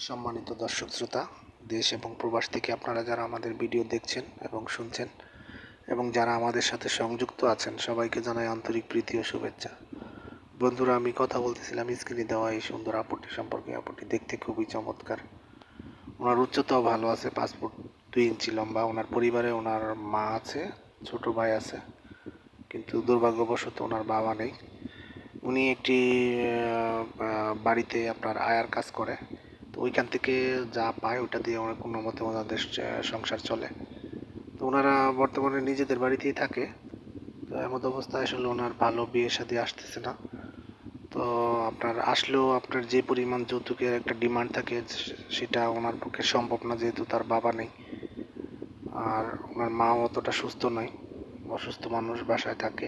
সম্মানিত দর্শক শ্রোতা, দেশ এবং প্রবাস থেকে আপনারা যারা আমাদের ভিডিও দেখছেন এবং শুনছেন এবং যারা আমাদের সাথে সংযুক্ত আছেন, সবাইকে জানাই আন্তরিক প্রীতি ও শুভেচ্ছা। বন্ধুরা, আমি কথা বলতেছিলাম স্ক্রিনে দেওয়া এই সুন্দর আপুটি সম্পর্কে। আপুটি দেখতে খুবই চমৎকার। ওনার উচ্চতাও ভালো আছে, 5 ফুট 2 ইঞ্চি লম্বা। ওনার পরিবারে ওনার মা আছে, ছোট ভাই আছে, কিন্তু দুর্ভাগ্যবশত ওনার বাবা নেই। উনি একটি বাড়িতে আপনার আয়ার কাজ করে, তো ওইখান থেকে যা পায় ওটা দিয়ে অনেক কোনো মতে ওনাদের সংসার চলে। তো ওনারা বর্তমানে নিজেদের বাড়িতেই থাকে। তো এমন অবস্থায় আসলে ওনার ভালো বিয়ে শাদী আসতেছে না। তো আপনার আসলেও আপনার যে পরিমাণ যৌতুকের একটা ডিমান্ড থাকে সেটা ওনার পক্ষে সম্ভব না, যেহেতু তার বাবা নেই আর ওনার মাও অতটা সুস্থ নয়, অসুস্থ মানুষ বাসায় থাকে।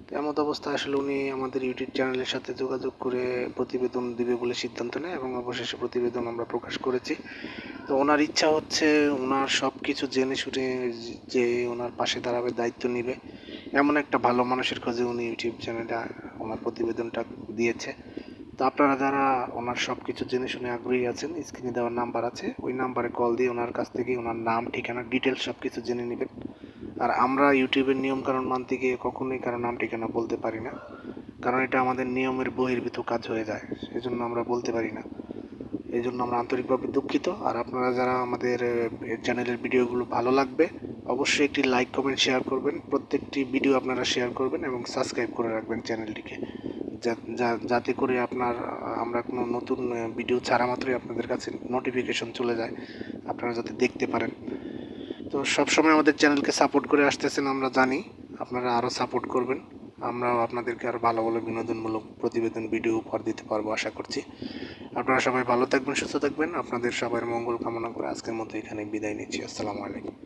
তো এমন অবস্থায় আসলে উনি আমাদের ইউটিউব চ্যানেলের সাথে যোগাযোগ করে প্রতিবেদন দিবে বলে সিদ্ধান্ত নেয় এবং অবশেষে প্রতিবেদন আমরা প্রকাশ করেছি। তো ওনার ইচ্ছা হচ্ছে ওনার সব কিছু জেনে শুনে যে ওনার পাশে দাঁড়াবে, দায়িত্ব নেবে, এমন একটা ভালো মানুষের খোঁজে উনি ইউটিউব চ্যানেলটা ওনার প্রতিবেদনটা দিয়েছে। তো আপনারা যারা ওনার সব কিছু জেনে শুনে আগ্রহী আছেন, স্ক্রিনে দেওয়ার নাম্বার আছে, ওই নাম্বারে কল দিয়ে ওনার কাছ থেকে ওনার নাম, ঠিকানা, ডিটেলস সব কিছু জেনে নেবেন। আর আমরা ইউটিউবের নিয়মকানুন মানতে গিয়ে কখনোই কারো নাম ঠিকানা বলতে পারি না, কারণ এটা আমাদের নিয়মের বহির্ভূত কাজ হয়ে যায়, সেজন্য আমরা বলতে পারি না। এই জন্য আমরা আন্তরিকভাবে দুঃখিত। আর আপনারা যারা আমাদের চ্যানেলের ভিডিওগুলো ভালো লাগবে, অবশ্যই একটি লাইক, কমেন্ট, শেয়ার করবেন। প্রত্যেকটি ভিডিও আপনারা শেয়ার করবেন এবং সাবস্ক্রাইব করে রাখবেন চ্যানেলটিকে, যাতে করে আমরা কোনো নতুন ভিডিও ছাড়া মাত্রই আপনাদের কাছে নোটিফিকেশন চলে যায়, আপনারা যাতে দেখতে পারেন। তো সবসময় আমাদের চ্যানেলকে সাপোর্ট করে আসতেছেন, আমরা জানি। আপনারা আরও সাপোর্ট করবেন, আমরাও আপনাদেরকে আরও ভালো ভালো বিনোদনমূলক প্রতিবেদন ভিডিও উপহার দিতে পারবো আশা করছি। আপনারা সবাই ভালো থাকবেন, সুস্থ থাকবেন। আপনাদের সবার মঙ্গল কামনা করে আজকের মতো এখানে বিদায় নিচ্ছি। আসসালামু আলাইকুম।